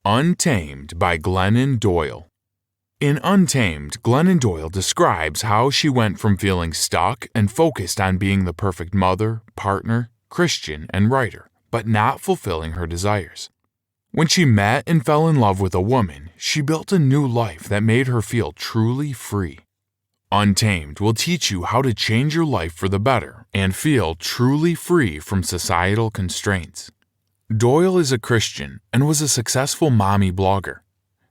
Untamed by Glennon Doyle. In Untamed, Glennon Doyle describes how she went from feeling stuck and focused on being the perfect mother, partner, Christian, and writer, but not fulfilling her desires. When she met and fell in love with a woman, she built a new life that made her feel truly free. Untamed will teach you how to change your life for the better and feel truly free from societal constraints. Doyle is a Christian and was a successful mommy blogger.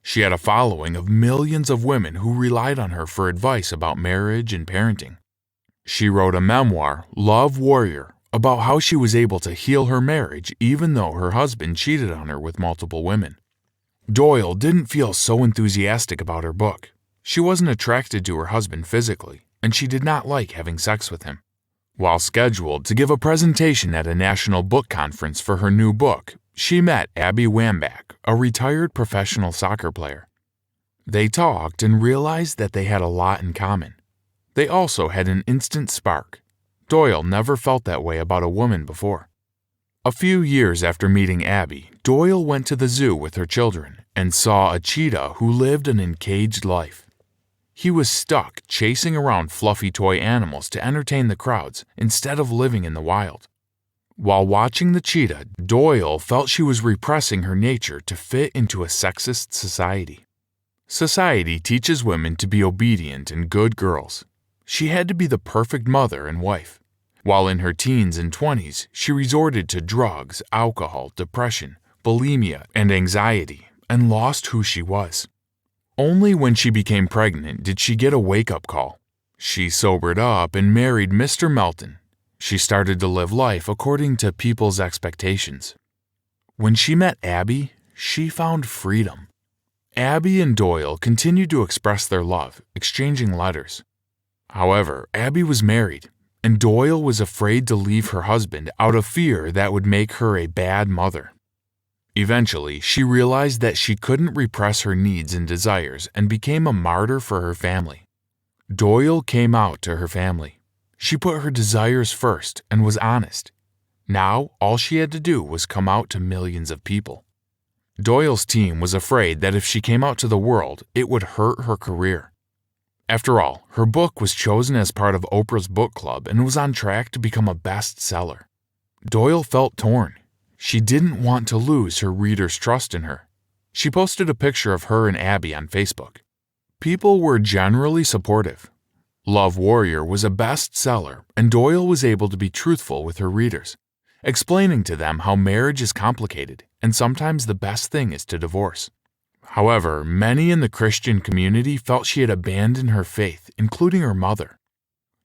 She had a following of millions of women who relied on her for advice about marriage and parenting. She wrote a memoir, Love Warrior, about how she was able to heal her marriage even though her husband cheated on her with multiple women. Doyle didn't feel so enthusiastic about her book. She wasn't attracted to her husband physically, and she did not like having sex with him. While scheduled to give a presentation at a national book conference for her new book, she met Abby Wambach, a retired professional soccer player. They talked and realized that they had a lot in common. They also had an instant spark. Doyle never felt that way about a woman before. A few years after meeting Abby, Doyle went to the zoo with her children and saw a cheetah who lived an encaged life. He was stuck chasing around fluffy toy animals to entertain the crowds instead of living in the wild. While watching the cheetah, Doyle felt she was repressing her nature to fit into a sexist society. Society teaches women to be obedient and good girls. She had to be the perfect mother and wife. While in her teens and 20s, she resorted to drugs, alcohol, depression, bulimia, and anxiety, and lost who she was. Only when she became pregnant did she get a wake-up call. She sobered up and married Mr. Melton. She started to live life according to people's expectations. When she met Abby, she found freedom. Abby and Doyle continued to express their love, exchanging letters. However, Abby was married, and Doyle was afraid to leave her husband out of fear that would make her a bad mother. Eventually, she realized that she couldn't repress her needs and desires and became a martyr for her family. Doyle came out to her family. She put her desires first and was honest. Now, all she had to do was come out to millions of people. Doyle's team was afraid that if she came out to the world, it would hurt her career. After all, her book was chosen as part of Oprah's book club and was on track to become a bestseller. Doyle felt torn. She didn't want to lose her readers' trust in her. She posted a picture of her and Abby on Facebook. People were generally supportive. Love Warrior was a bestseller, and Doyle was able to be truthful with her readers, explaining to them how marriage is complicated and sometimes the best thing is to divorce. However, many in the Christian community felt she had abandoned her faith, including her mother.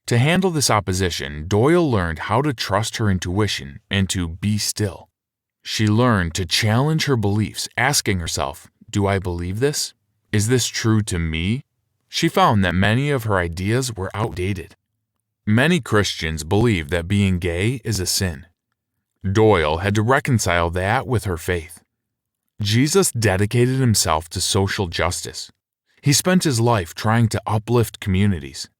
To handle this opposition, Doyle learned how to trust her intuition and to be still. She learned to challenge her beliefs, asking herself, "Do I believe this? Is this true to me?" She found that many of her ideas were outdated. Many Christians believe that being gay is a sin. Doyle had to reconcile that with her faith. Jesus dedicated himself to social justice. He spent his life trying to uplift communities.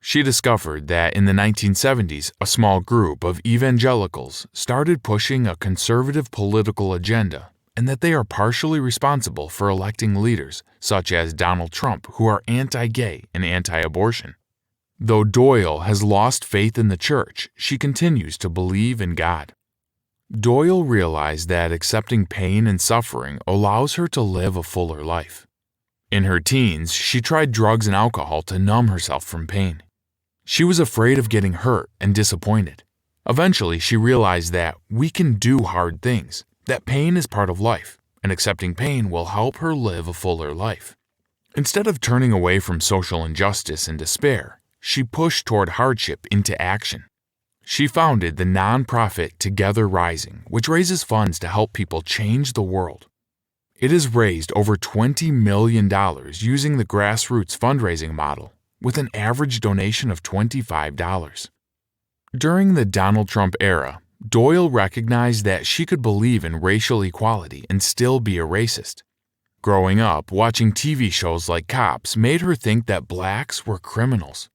She discovered that in the 1970s, a small group of evangelicals started pushing a conservative political agenda, and that they are partially responsible for electing leaders, such as Donald Trump, who are anti-gay and anti-abortion. Though Doyle has lost faith in the church, she continues to believe in God. Doyle realized that accepting pain and suffering allows her to live a fuller life. In her teens, she tried drugs and alcohol to numb herself from pain. She was afraid of getting hurt and disappointed. Eventually, she realized that we can do hard things, that pain is part of life, and accepting pain will help her live a fuller life. Instead of turning away from social injustice and despair, she pushed toward hardship into action. She founded the nonprofit Together Rising, which raises funds to help people change the world. It has raised over $20 million using the grassroots fundraising model, with an average donation of $25. During the Donald Trump era, Doyle recognized that she could believe in racial equality and still be a racist. Growing up, watching TV shows like Cops made her think that blacks were criminals.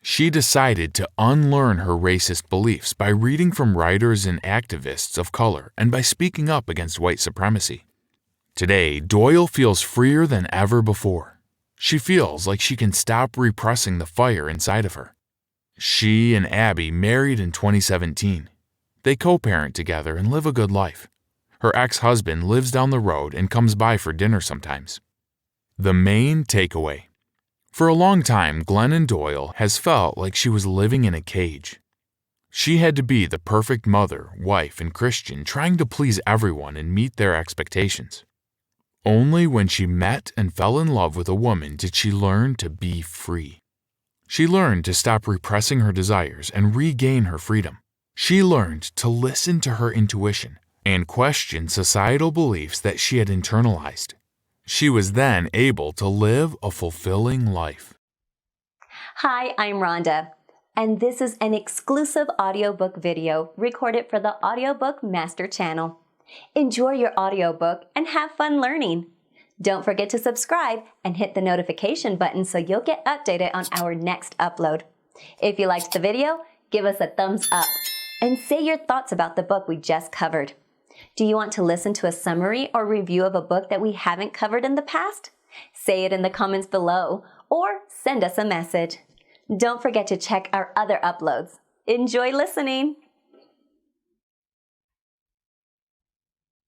She decided to unlearn her racist beliefs by reading from writers and activists of color and by speaking up against white supremacy. Today, Doyle feels freer than ever before. She feels like she can stop repressing the fire inside of her. She and Abby married in 2017. They co-parent together and live a good life. Her ex-husband lives down the road and comes by for dinner sometimes. The main takeaway. For a long time, Glennon Doyle has felt like she was living in a cage. She had to be the perfect mother, wife, and Christian, trying to please everyone and meet their expectations. Only when she met and fell in love with a woman did she learn to be free. She learned to stop repressing her desires and regain her freedom. She learned to listen to her intuition and question societal beliefs that she had internalized. She was then able to live a fulfilling life. Hi, I'm Rhonda, and this is an exclusive audiobook video recorded for the Audiobook Master Channel. Enjoy your audiobook and have fun learning. Don't forget to subscribe and hit the notification button so you'll get updated on our next upload. If you liked the video, give us a thumbs up and say your thoughts about the book we just covered. Do you want to listen to a summary or review of a book that we haven't covered in the past? Say it in the comments below or send us a message. Don't forget to check our other uploads. Enjoy listening!